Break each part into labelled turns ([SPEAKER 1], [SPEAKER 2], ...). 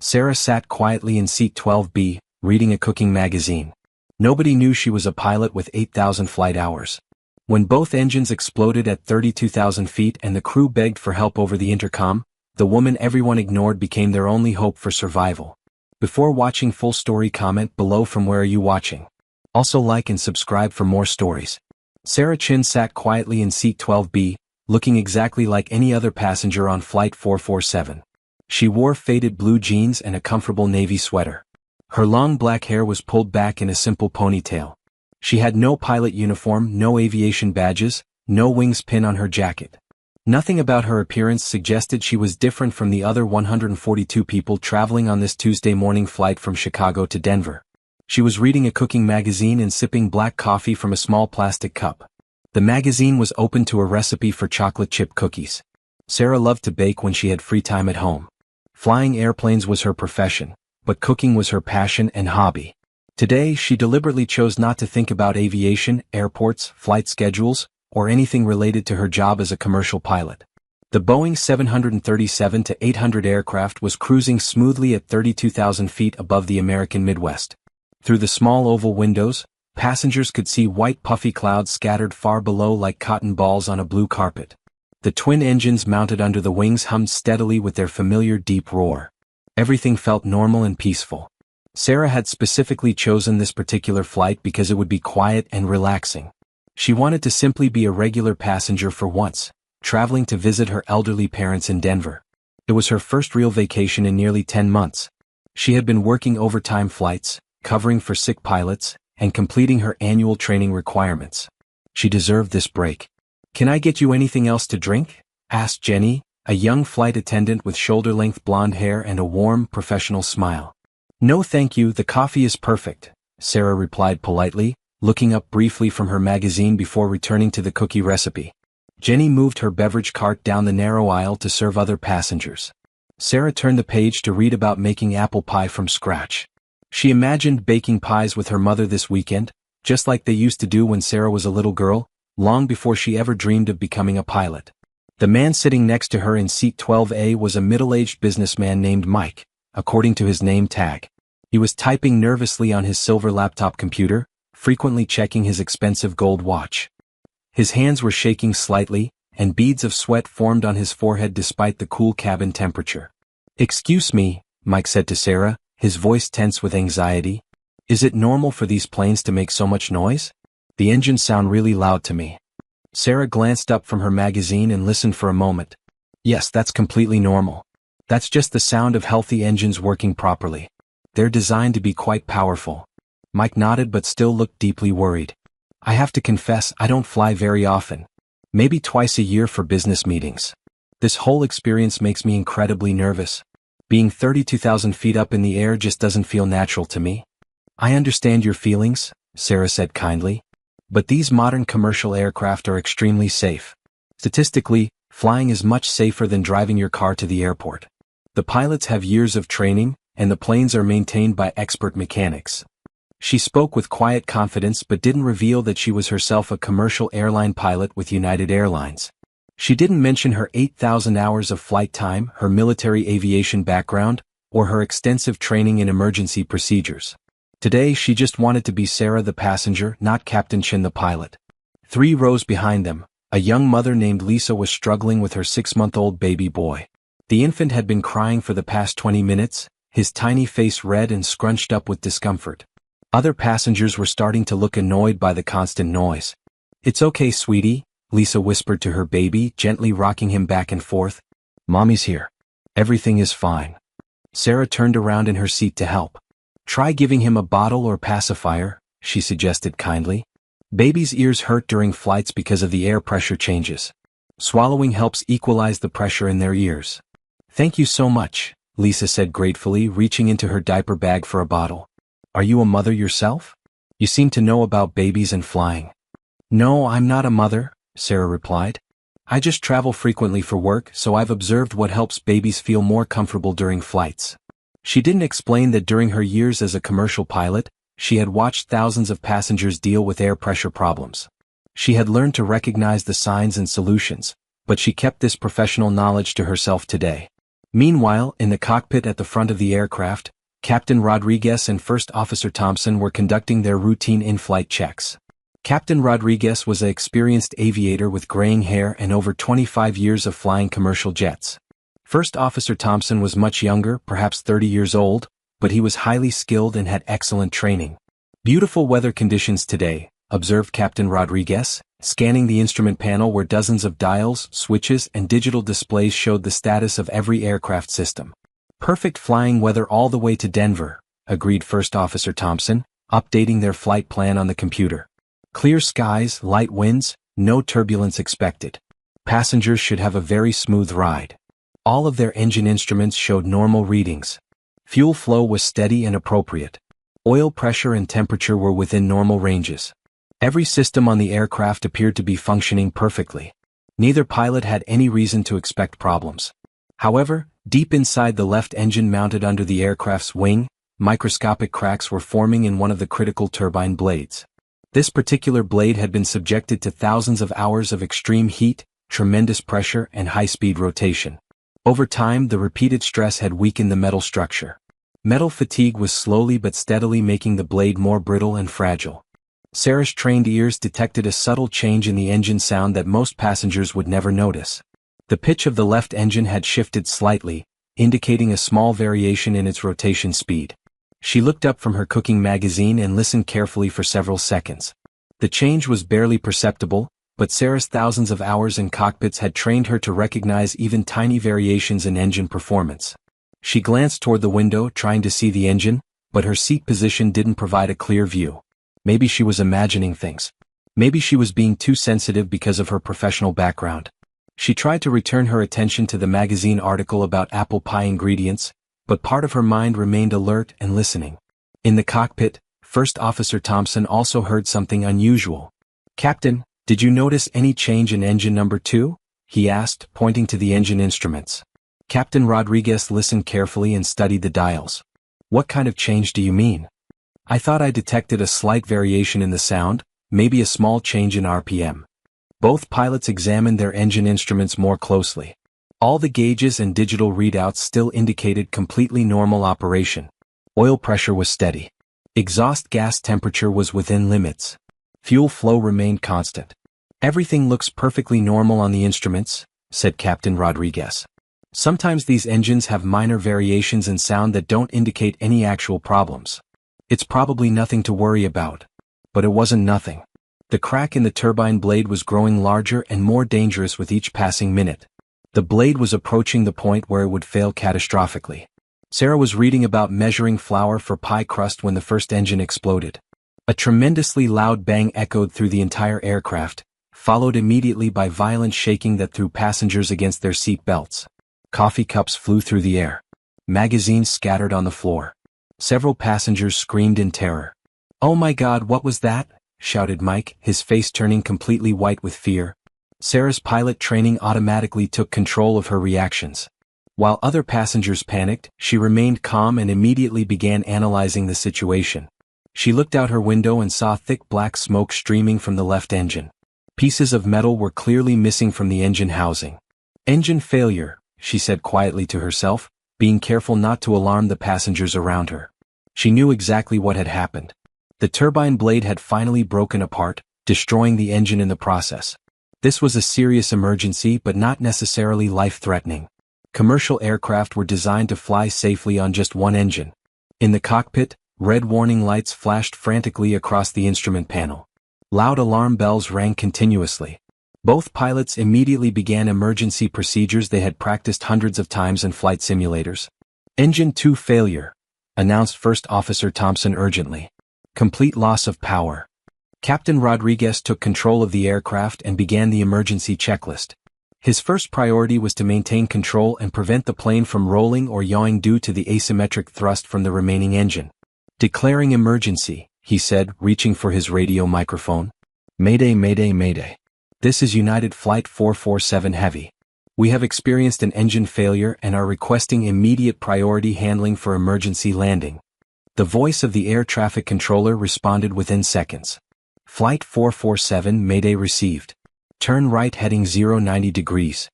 [SPEAKER 1] Sarah sat quietly in seat 12B, reading a cooking magazine. Nobody knew she was a pilot with 8,000 flight hours. When both engines exploded at 32,000 feet and the crew begged for help over the intercom, the woman everyone ignored became their only hope for survival. Before watching full story, comment below from where are you watching. Also like and subscribe for more stories. Sarah Chin sat quietly in seat 12B, looking exactly like any other passenger on Flight 447. She wore faded blue jeans and a comfortable navy sweater. Her long black hair was pulled back in a simple ponytail. She had no pilot uniform, no aviation badges, no wings pin on her jacket. Nothing about her appearance suggested she was different from the other 142 people traveling on this Tuesday morning flight from Chicago to Denver. She was reading a cooking magazine and sipping black coffee from a small plastic cup. The magazine was open to a recipe for chocolate chip cookies. Sarah loved to bake when she had free time at home. Flying airplanes was her profession, but cooking was her passion and hobby. Today, she deliberately chose not to think about aviation, airports, flight schedules, or anything related to her job as a commercial pilot. The Boeing 737-800 aircraft was cruising smoothly at 32,000 feet above the American Midwest. Through the small oval windows, passengers could see white puffy clouds scattered far below like cotton balls on a blue carpet. The twin engines mounted under the wings hummed steadily with their familiar deep roar. Everything felt normal and peaceful. Sarah had specifically chosen this particular flight because it would be quiet and relaxing. She wanted to simply be a regular passenger for once, traveling to visit her elderly parents in Denver. It was her first real vacation in nearly 10 months. She had been working overtime flights, covering for sick pilots, and completing her annual training requirements. She deserved this break. "Can I get you anything else to drink?" asked Jenny, a young flight attendant with shoulder-length blonde hair and a warm, professional smile. "No thank you, the coffee is perfect," Sarah replied politely, looking up briefly from her magazine before returning to the cookie recipe. Jenny moved her beverage cart down the narrow aisle to serve other passengers. Sarah turned the page to read about making apple pie from scratch. She imagined baking pies with her mother this weekend, just like they used to do when Sarah was a little girl, long before she ever dreamed of becoming a pilot. The man sitting next to her in seat 12A was a middle-aged businessman named Mike, according to his name tag. He was typing nervously on his silver laptop computer, frequently checking his expensive gold watch. His hands were shaking slightly, and beads of sweat formed on his forehead despite the cool cabin temperature. "Excuse me," Mike said to Sarah, his voice tense with anxiety. "Is it normal for these planes to make so much noise? The engines sound really loud to me." Sarah glanced up from her magazine and listened for a moment. "Yes, that's completely normal. That's just the sound of healthy engines working properly. They're designed to be quite powerful." Mike nodded but still looked deeply worried. "I have to confess, I don't fly very often. Maybe twice a year for business meetings. This whole experience makes me incredibly nervous. Being 32,000 feet up in the air just doesn't feel natural to me." "I understand your feelings," Sarah said kindly. "But these modern commercial aircraft are extremely safe. Statistically, flying is much safer than driving your car to the airport. The pilots have years of training, and the planes are maintained by expert mechanics." She spoke with quiet confidence but didn't reveal that she was herself a commercial airline pilot with United Airlines. She didn't mention her 8,000 hours of flight time, her military aviation background, or her extensive training in emergency procedures. Today she just wanted to be Sarah the passenger, not Captain Chin the pilot. 3 rows behind them, a young mother named Lisa was struggling with her 6-month-old baby boy. The infant had been crying for the past 20 minutes, his tiny face red and scrunched up with discomfort. Other passengers were starting to look annoyed by the constant noise. "It's okay, sweetie," Lisa whispered to her baby, gently rocking him back and forth. "Mommy's here. Everything is fine." Sarah turned around in her seat to help. "Try giving him a bottle or pacifier," she suggested kindly. "Babies' ears hurt during flights because of the air pressure changes. Swallowing helps equalize the pressure in their ears." "Thank you so much," Lisa said gratefully, reaching into her diaper bag for a bottle. "Are you a mother yourself? You seem to know about babies and flying." "No, I'm not a mother," Sarah replied. "I just travel frequently for work, so I've observed what helps babies feel more comfortable during flights." She didn't explain that during her years as a commercial pilot, she had watched thousands of passengers deal with air pressure problems. She had learned to recognize the signs and solutions, but she kept this professional knowledge to herself today. Meanwhile, in the cockpit at the front of the aircraft, Captain Rodriguez and First Officer Thompson were conducting their routine in-flight checks. Captain Rodriguez was an experienced aviator with graying hair and over 25 years of flying commercial jets. First Officer Thompson was much younger, perhaps 30 years old, but he was highly skilled and had excellent training. Beautiful weather conditions today, observed Captain Rodriguez, scanning the instrument panel where dozens of dials, switches, and digital displays showed the status of every aircraft system. Perfect flying weather all the way to Denver, agreed First Officer Thompson, updating their flight plan on the computer. Clear skies, light winds, no turbulence expected. Passengers should have a very smooth ride. All of their engine instruments showed normal readings. Fuel flow was steady and appropriate. Oil pressure and temperature were within normal ranges. Every system on the aircraft appeared to be functioning perfectly. Neither pilot had any reason to expect problems. However, deep inside the left engine mounted under the aircraft's wing, microscopic cracks were forming in one of the critical turbine blades. This particular blade had been subjected to thousands of hours of extreme heat, tremendous pressure, and high-speed rotation. Over time, the repeated stress had weakened the metal structure. Metal fatigue was slowly but steadily making the blade more brittle and fragile. Sarah's trained ears detected a subtle change in the engine sound that most passengers would never notice. The pitch of the left engine had shifted slightly, indicating a small variation in its rotation speed. She looked up from her cooking magazine and listened carefully for several seconds. The change was barely perceptible, but Sarah's thousands of hours in cockpits had trained her to recognize even tiny variations in engine performance. She glanced toward the window, trying to see the engine, but her seat position didn't provide a clear view. Maybe she was imagining things. Maybe she was being too sensitive because of her professional background. She tried to return her attention to the magazine article about apple pie ingredients, but part of her mind remained alert and listening. In the cockpit, First Officer Thompson also heard something unusual. "Captain, did you notice any change in engine number 2? He asked, pointing to the engine instruments. Captain Rodriguez listened carefully and studied the dials. "What kind of change do you mean?" "I thought I detected a slight variation in the sound, maybe a small change in RPM." Both pilots examined their engine instruments more closely. All the gauges and digital readouts still indicated completely normal operation. Oil pressure was steady. Exhaust gas temperature was within limits. Fuel flow remained constant. "Everything looks perfectly normal on the instruments," said Captain Rodriguez. "Sometimes these engines have minor variations in sound that don't indicate any actual problems. It's probably nothing to worry about." But it wasn't nothing. The crack in the turbine blade was growing larger and more dangerous with each passing minute. The blade was approaching the point where it would fail catastrophically. Sarah was reading about measuring flour for pie crust when the first engine exploded. A tremendously loud bang echoed through the entire aircraft, followed immediately by violent shaking that threw passengers against their seat belts. Coffee cups flew through the air. Magazines scattered on the floor. Several passengers screamed in terror. "Oh my God, what was that?" shouted Mike, his face turning completely white with fear. Sarah's pilot training automatically took control of her reactions. While other passengers panicked, she remained calm and immediately began analyzing the situation. She looked out her window and saw thick black smoke streaming from the left engine. Pieces of metal were clearly missing from the engine housing. "Engine failure," she said quietly to herself, being careful not to alarm the passengers around her. She knew exactly what had happened. The turbine blade had finally broken apart, destroying the engine in the process. This was a serious emergency but not necessarily life-threatening. Commercial aircraft were designed to fly safely on just one engine. In the cockpit, red warning lights flashed frantically across the instrument panel. Loud alarm bells rang continuously. Both pilots immediately began emergency procedures they had practiced hundreds of times in flight simulators. "Engine 2 failure," announced First Officer Thompson urgently. "Complete loss of power." Captain Rodriguez took control of the aircraft and began the emergency checklist. His first priority was to maintain control and prevent the plane from rolling or yawing due to the asymmetric thrust from the remaining engine. "Declaring emergency," he said, reaching for his radio microphone. "Mayday, mayday, mayday. This is United Flight 447 Heavy. We have experienced an engine failure and are requesting immediate priority handling for emergency landing." The voice of the air traffic controller responded within seconds. "Flight 447 Mayday received. Turn right heading 090 degrees.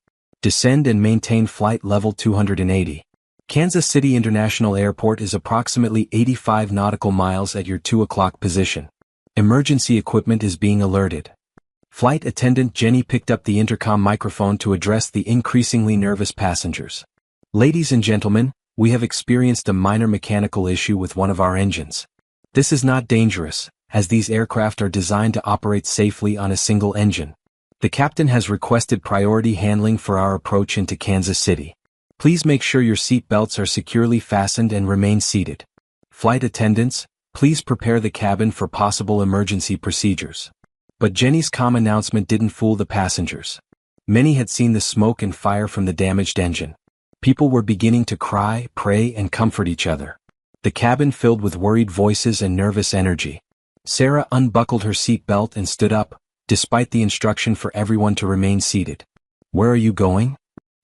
[SPEAKER 1] Descend and maintain flight level 280. Kansas City International Airport is approximately 85 nautical miles at your 2 o'clock position. Emergency equipment is being alerted. Flight attendant Jenny picked up the intercom microphone to address the increasingly nervous passengers. Ladies and gentlemen, we have experienced a minor mechanical issue with one of our engines. This is not dangerous, as these aircraft are designed to operate safely on a single engine. The captain has requested priority handling for our approach into Kansas City. Please make sure your seat belts are securely fastened and remain seated. Flight attendants, please prepare the cabin for possible emergency procedures. But Jenny's calm announcement didn't fool the passengers. Many had seen the smoke and fire from the damaged engine. People were beginning to cry, pray, and comfort each other. The cabin filled with worried voices and nervous energy. Sarah unbuckled her seat belt and stood up, despite the instruction for everyone to remain seated. "Where are you going?"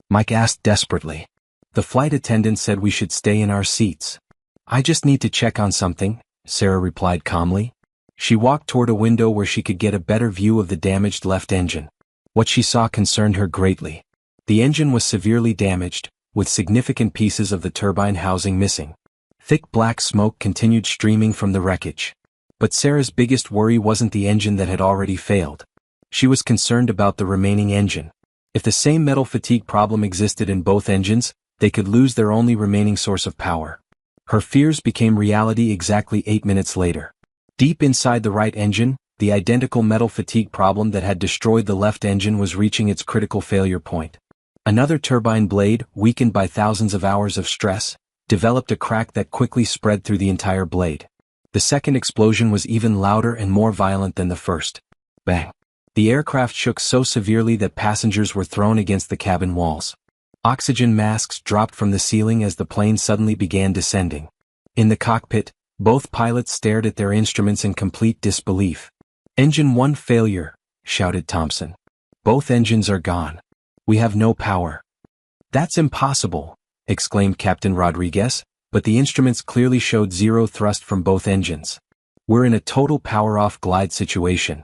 [SPEAKER 1] Mike asked desperately. The flight attendant said we should stay in our seats. "I just need to check on something," Sarah replied calmly. She walked toward a window where she could get a better view of the damaged left engine. What she saw concerned her greatly. The engine was severely damaged, with significant pieces of the turbine housing missing. Thick black smoke continued streaming from the wreckage. But Sarah's biggest worry wasn't the engine that had already failed. She was concerned about the remaining engine. If the same metal fatigue problem existed in both engines, they could lose their only remaining source of power. Her fears became reality exactly 8 minutes later. Deep inside the right engine, the identical metal fatigue problem that had destroyed the left engine was reaching its critical failure point. Another turbine blade, weakened by thousands of hours of stress, developed a crack that quickly spread through the entire blade. The second explosion was even louder and more violent than the first. Bang! The aircraft shook so severely that passengers were thrown against the cabin walls. Oxygen masks dropped from the ceiling as the plane suddenly began descending. In the cockpit, both pilots stared at their instruments in complete disbelief. "Engine 1 failure," shouted Thompson. "Both engines are gone. We have no power." "That's impossible," exclaimed Captain Rodriguez, but the instruments clearly showed zero thrust from both engines. "We're in a total power-off glide situation."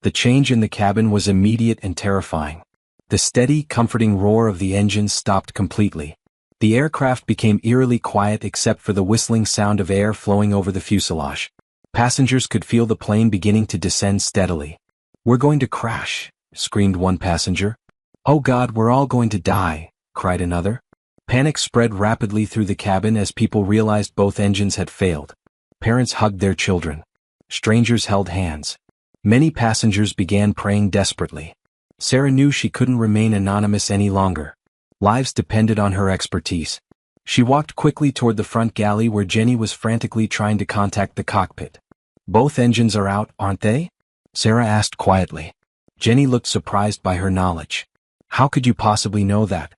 [SPEAKER 1] The change in the cabin was immediate and terrifying. The steady, comforting roar of the engines stopped completely. The aircraft became eerily quiet except for the whistling sound of air flowing over the fuselage. Passengers could feel the plane beginning to descend steadily. "We're going to crash," screamed one passenger. "Oh God, we're all going to die," cried another. Panic spread rapidly through the cabin as people realized both engines had failed. Parents hugged their children. Strangers held hands. Many passengers began praying desperately. Sarah knew she couldn't remain anonymous any longer. Lives depended on her expertise. She walked quickly toward the front galley where Jenny was frantically trying to contact the cockpit. "Both engines are out, aren't they?" Sarah asked quietly. Jenny looked surprised by her knowledge. "How could you possibly know that?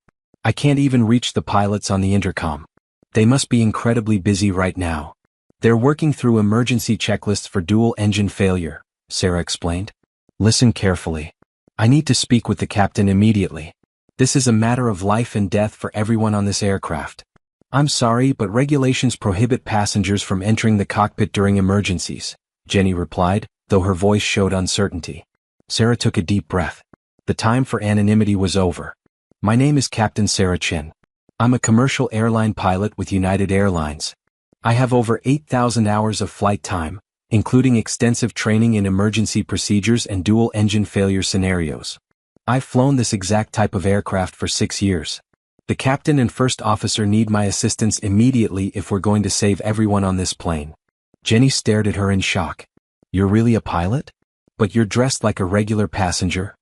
[SPEAKER 1] I can't even reach the pilots on the intercom. They must be incredibly busy right now. They're working through emergency checklists for dual engine failure," Sarah explained. "Listen carefully. I need to speak with the captain immediately. This is a matter of life and death for everyone on this aircraft." "I'm sorry, but regulations prohibit passengers from entering the cockpit during emergencies," Jenny replied, though her voice showed uncertainty. Sarah took a deep breath. The time for anonymity was over. "My name is Captain Sarah Chen. I'm a commercial airline pilot with United Airlines. I have over 8,000 hours of flight time, including extensive training in emergency procedures and dual engine failure scenarios. I've flown this exact type of aircraft for 6 years. The captain and first officer need my assistance immediately if we're going to save everyone on this plane." Jenny stared at her in shock. "You're really a pilot? But you're dressed like a regular passenger?"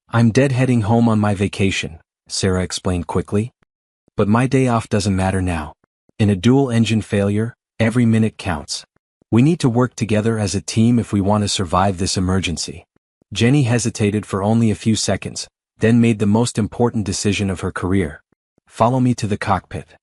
[SPEAKER 1] "I'm deadheading home on my vacation," Sarah explained quickly. "But my day off doesn't matter now. In a dual engine failure, every minute counts. We need to work together as a team if we want to survive this emergency." Jenny hesitated for only a few seconds, then made the most important decision of her career. "Follow me to the cockpit."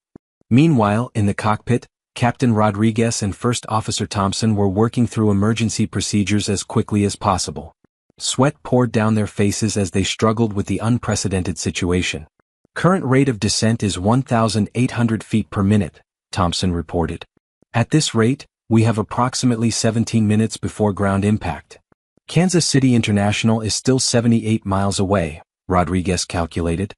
[SPEAKER 1] Meanwhile, in the cockpit, Captain Rodriguez and First Officer Thompson were working through emergency procedures as quickly as possible. Sweat poured down their faces as they struggled with the unprecedented situation. "Current rate of descent is 1,800 feet per minute, Thompson reported. "At this rate, we have approximately 17 minutes before ground impact." "Kansas City International is still 78 miles away," Rodriguez calculated.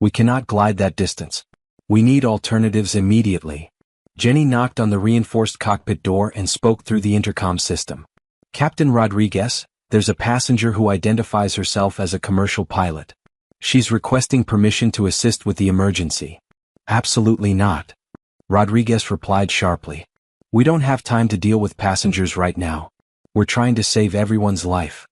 [SPEAKER 1] We cannot glide that distance. We need alternatives immediately. Jenny knocked on the reinforced cockpit door and spoke through the intercom system. Captain Rodriguez, there's a passenger who identifies herself as a commercial pilot. She's requesting permission to assist with the emergency. Absolutely not. Rodriguez replied sharply. We don't have time to deal with passengers right now. We're trying to save everyone's life.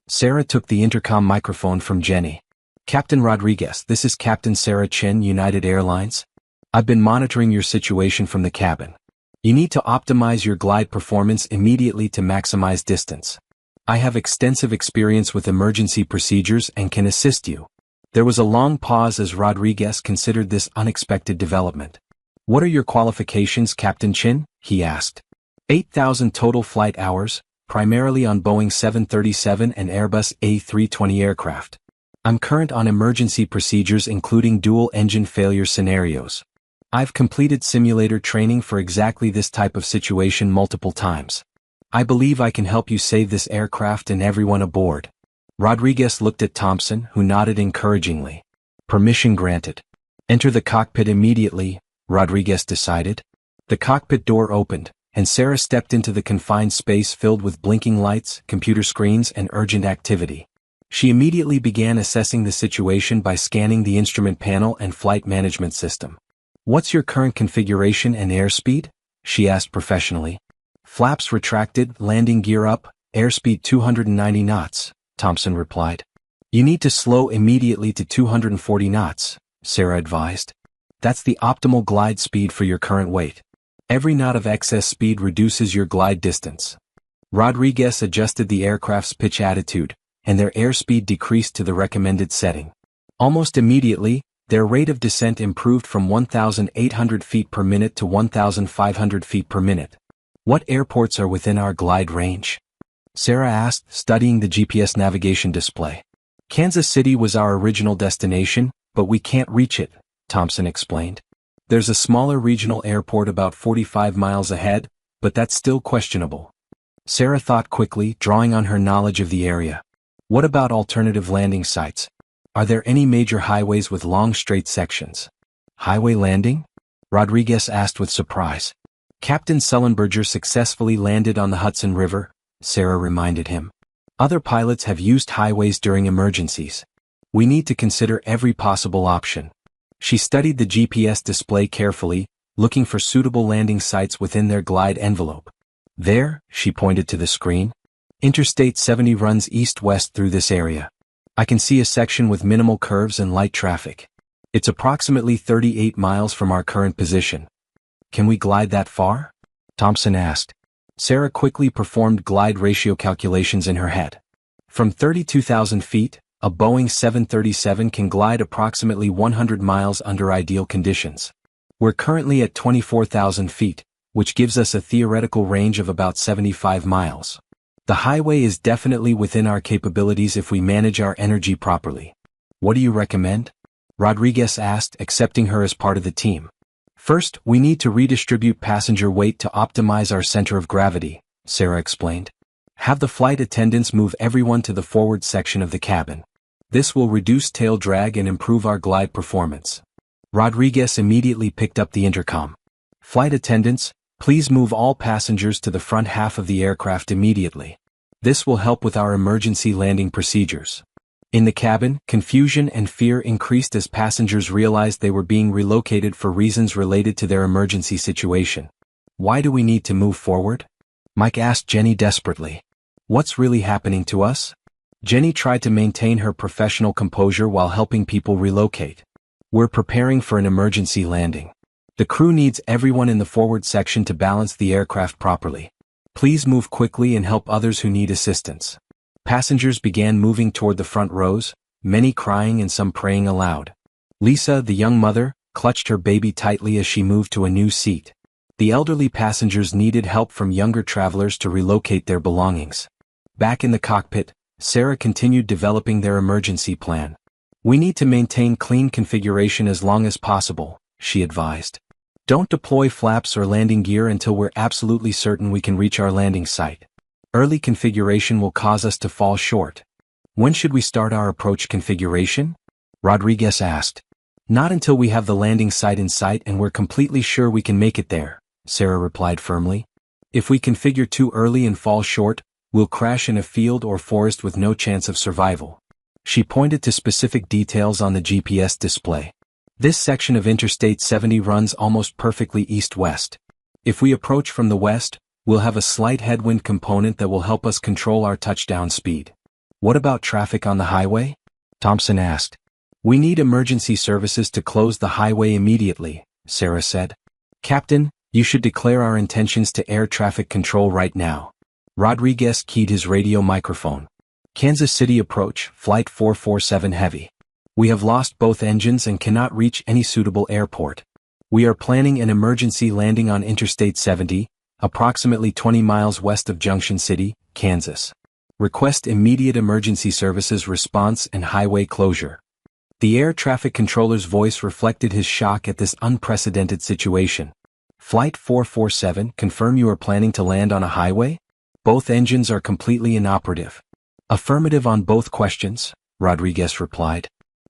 [SPEAKER 1] Sarah took the intercom microphone from Jenny. Captain Rodriguez, this is Captain Sarah Chen, United Airlines. I've been monitoring your situation from the cabin. You need to optimize your glide performance immediately to maximize distance. I have extensive experience with emergency procedures and can assist you. There was a long pause as Rodriguez considered this unexpected development. What are your qualifications, Captain Chen? He asked. 8,000 total flight hours, primarily on Boeing 737 and Airbus A320 aircraft. I'm current on emergency procedures including dual engine failure scenarios. I've completed simulator training for exactly this type of situation multiple times. I believe I can help you save this aircraft and everyone aboard. Rodriguez looked at Thompson, who nodded encouragingly. Permission granted. Enter the cockpit immediately, Rodriguez decided. The cockpit door opened, and Sarah stepped into the confined space filled with blinking lights, computer screens, and urgent activity. She immediately began assessing the situation by scanning the instrument panel and flight management system. What's your current configuration and airspeed? She asked professionally. Flaps retracted, landing gear up, airspeed 290 knots, Thompson replied. You need to slow immediately to 240 knots, Sarah advised. That's the optimal glide speed for your current weight. Every knot of excess speed reduces your glide distance. Rodriguez adjusted the aircraft's pitch attitude, and their airspeed decreased to the recommended setting. Almost immediately, their rate of descent improved from 1,800 feet per minute to 1,500 feet per minute. What airports are within our glide range? Sarah asked, studying the GPS navigation display. Kansas City was our original destination, but we can't reach it, Thompson explained. There's a smaller regional airport about 45 miles ahead, but that's still questionable. Sarah thought quickly, drawing on her knowledge of the area. What about alternative landing sites? Are there any major highways with long straight sections? Highway landing? Rodriguez asked with surprise. Captain Sullenberger successfully landed on the Hudson River, Sarah reminded him. Other pilots have used highways during emergencies. We need to consider every possible option. She studied the GPS display carefully, looking for suitable landing sites within their glide envelope. There, she pointed to the screen. Interstate 70 runs east-west through this area. I can see a section with minimal curves and light traffic. It's approximately 38 miles from our current position. Can we glide that far? Thompson asked. Sarah quickly performed glide ratio calculations in her head. From 32,000 feet, a Boeing 737 can glide approximately 100 miles under ideal conditions. We're currently at 24,000 feet, which gives us a theoretical range of about 75 miles. The highway is definitely within our capabilities if we manage our energy properly. What do you recommend? Rodriguez asked, accepting her as part of the team. First, we need to redistribute passenger weight to optimize our center of gravity, Sarah explained. Have the flight attendants move everyone to the forward section of the cabin. This will reduce tail drag and improve our glide performance. Rodriguez immediately picked up the intercom. Flight attendants, please move all passengers to the front half of the aircraft immediately. This will help with our emergency landing procedures. In the cabin, confusion and fear increased as passengers realized they were being relocated for reasons related to their emergency situation. Why do we need to move forward? Mike asked Jenny desperately. What's really happening to us? Jenny tried to maintain her professional composure while helping people relocate. We're preparing for an emergency landing. The crew needs everyone in the forward section to balance the aircraft properly. Please move quickly and help others who need assistance. Passengers began moving toward the front rows, many crying and some praying aloud. Lisa, the young mother, clutched her baby tightly as she moved to a new seat. The elderly passengers needed help from younger travelers to relocate their belongings. Back in the cockpit, Sarah continued developing their emergency plan. We need to maintain clean configuration as long as possible, she advised. Don't deploy flaps or landing gear until we're absolutely certain we can reach our landing site. Early configuration will cause us to fall short. When should we start our approach configuration? Rodriguez asked. Not until we have the landing site in sight and we're completely sure we can make it there, Sarah replied firmly. If we configure too early and fall short, we'll crash in a field or forest with no chance of survival. She pointed to specific details on the GPS display. This section of Interstate 70 runs almost perfectly east-west. If we approach from the west, we'll have a slight headwind component that will help us control our touchdown speed. What about traffic on the highway? Thompson asked. We need emergency services to close the highway immediately, Sarah said. Captain, you should declare our intentions to air traffic control right now. Rodriguez keyed his radio microphone. Kansas City approach, Flight 447 Heavy. We have lost both engines and cannot reach any suitable airport. We are planning an emergency landing on Interstate 70, approximately 20 miles west of Junction City, Kansas. Request immediate emergency services response and highway closure. The air traffic controller's voice reflected his shock at this unprecedented situation. Flight 447, confirm you are planning to land on a highway? Both engines are completely inoperative. Affirmative on both questions, Rodriguez replied.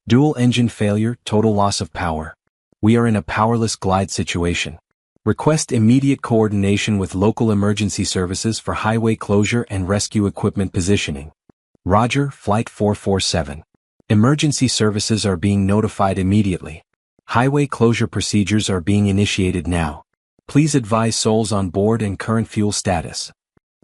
[SPEAKER 1] Dual engine failure, total loss of power. We are in a powerless glide situation. Request immediate coordination with local emergency services for highway closure and rescue equipment positioning. Roger, Flight 447. Emergency services are being notified immediately. Highway closure procedures are being initiated now. Please advise souls on board and current fuel status.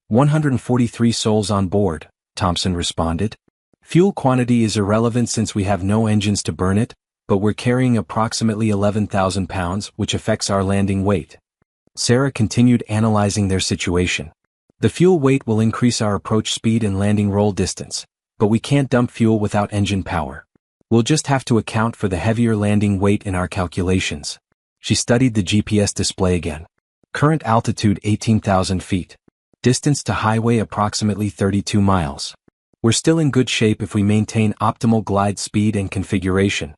[SPEAKER 1] 143 souls on board, Thompson responded. Fuel quantity is irrelevant since we have no engines to burn it, but we're carrying approximately 11,000 pounds, which affects our landing weight. Sarah continued analyzing their situation. The fuel weight will increase our approach speed and landing roll distance, but we can't dump fuel without engine power. We'll just have to account for the heavier landing weight in our calculations. She studied the GPS display again. Current altitude 18,000 feet. Distance to highway approximately 32 miles. We're still in good shape if we maintain optimal glide speed and configuration.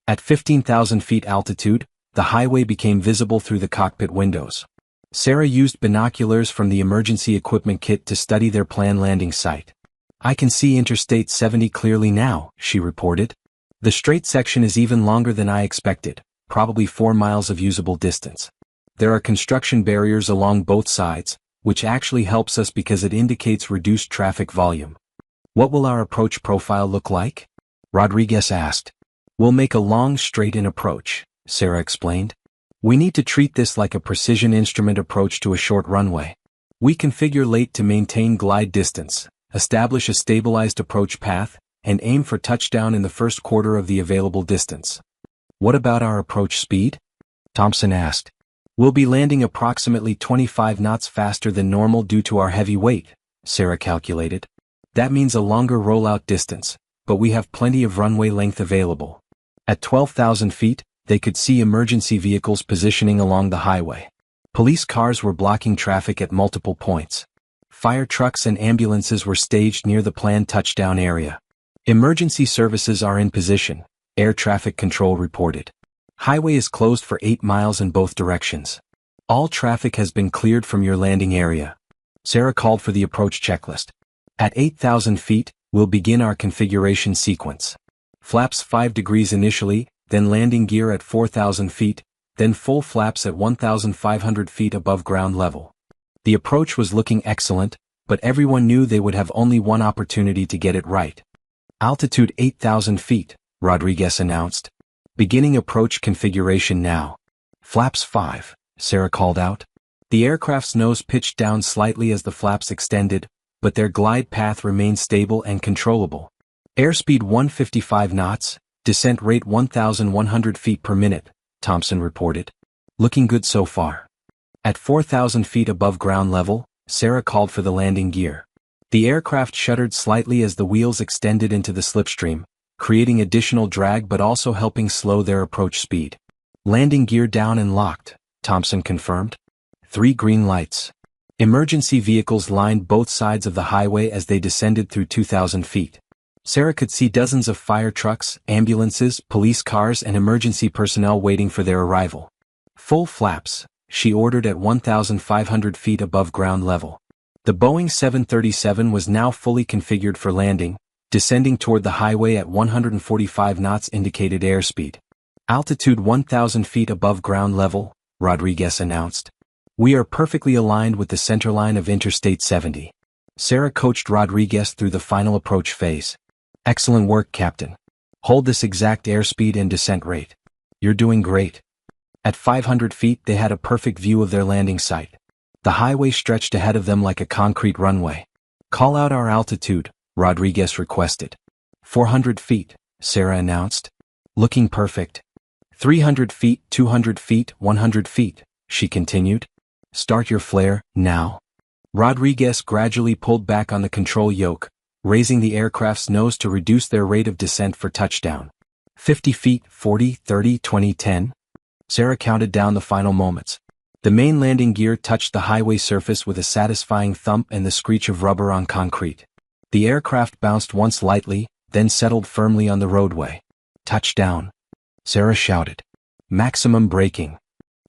[SPEAKER 1] At 15,000 feet altitude, the highway became visible through the cockpit windows. Sarah used binoculars from the emergency equipment kit to study their planned landing site. I can see Interstate 70 clearly now, she reported. The straight section is even longer than I expected, probably 4 miles of usable distance. There are construction barriers along both sides, which actually helps us because it indicates reduced traffic volume. What will our approach profile look like? Rodriguez asked. We'll make a long straight-in approach, Sarah explained. We need to treat this like a precision instrument approach to a short runway. We configure late to maintain glide distance, establish a stabilized approach path, and aim for touchdown in the first quarter of the available distance. What about our approach speed? Thompson asked. We'll be landing approximately 25 knots faster than normal due to our heavy weight, Sarah calculated. That means a longer rollout distance, but we have plenty of runway length available. At 12,000 feet, they could see emergency vehicles positioning along the highway. Police cars were blocking traffic at multiple points. Fire trucks and ambulances were staged near the planned touchdown area. Emergency services are in position, air traffic control reported. Highway is closed for 8 miles in both directions. All traffic has been cleared from your landing area. Sarah called for the approach checklist. At 8,000 feet, we'll begin our configuration sequence. Flaps 5 degrees initially, then landing gear at 4,000 feet, then full flaps at 1,500 feet above ground level. The approach was looking excellent, but everyone knew they would have only one opportunity to get it right. Altitude 8,000 feet, Rodriguez announced. Beginning approach configuration now. Flaps 5, Sarah called out. The aircraft's nose pitched down slightly as the flaps extended, but their glide path remained stable and controllable. Airspeed 155 knots, descent rate 1,100 feet per minute, Thompson reported. Looking good so far. At 4,000 feet above ground level, Sarah called for the landing gear. The aircraft shuddered slightly as the wheels extended into the slipstream, creating additional drag but also helping slow their approach speed. Landing gear down and locked, Thompson confirmed. 3 green lights. Emergency vehicles lined both sides of the highway as they descended through 2,000 feet. Sarah could see dozens of fire trucks, ambulances, police cars and emergency personnel waiting for their arrival. Full flaps, she ordered at 1,500 feet above ground level. The Boeing 737 was now fully configured for landing, descending toward the highway at 145 knots indicated airspeed. Altitude 1,000 feet above ground level, Rodriguez announced. We are perfectly aligned with the centerline of Interstate 70. Sarah coached Rodriguez through the final approach phase. Excellent work, Captain. Hold this exact airspeed and descent rate. You're doing great. At 500 feet they had a perfect view of their landing site. The highway stretched ahead of them like a concrete runway. Call out our altitude, Rodriguez requested. 400 feet, Sarah announced. Looking perfect. 300 feet, 200 feet, 100 feet, she continued. Start your flare, now. Rodriguez gradually pulled back on the control yoke, raising the aircraft's nose to reduce their rate of descent for touchdown. 50 feet, 40, 30, 20, 10. Sarah counted down the final moments. The main landing gear touched the highway surface with a satisfying thump and the screech of rubber on concrete. The aircraft bounced once lightly, then settled firmly on the roadway. Touchdown, Sarah shouted. Maximum braking.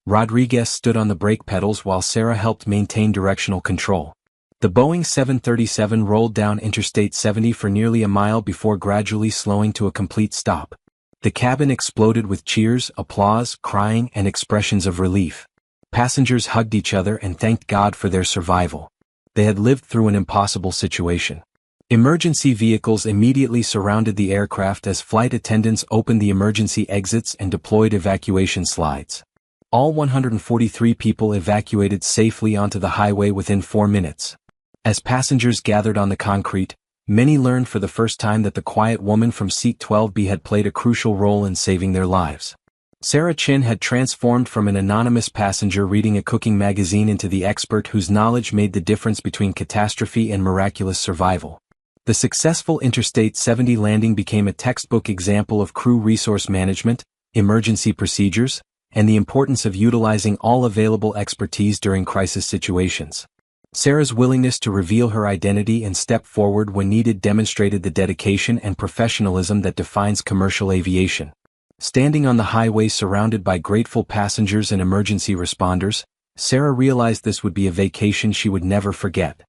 [SPEAKER 1] Rodriguez stood on the brake pedals while Sarah helped maintain directional control. The Boeing 737 rolled down Interstate 70 for nearly a mile before gradually slowing to a complete stop. The cabin exploded with cheers, applause, crying, and expressions of relief. Passengers hugged each other and thanked God for their survival. They had lived through an impossible situation. Emergency vehicles immediately surrounded the aircraft as flight attendants opened the emergency exits and deployed evacuation slides. All 143 people evacuated safely onto the highway within 4 minutes. As passengers gathered on the concrete, many learned for the first time that the quiet woman from seat 12B had played a crucial role in saving their lives. Sarah Chin had transformed from an anonymous passenger reading a cooking magazine into the expert whose knowledge made the difference between catastrophe and miraculous survival. The successful Interstate 70 landing became a textbook example of crew resource management, emergency procedures, and the importance of utilizing all available expertise during crisis situations. Sarah's willingness to reveal her identity and step forward when needed demonstrated the dedication and professionalism that defines commercial aviation. Standing on the highway surrounded by grateful passengers and emergency responders, Sarah realized this would be a vacation she would never forget.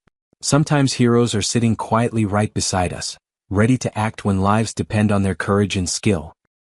[SPEAKER 1] Sometimes heroes are sitting quietly right beside us, ready to act when lives depend on their courage and skill.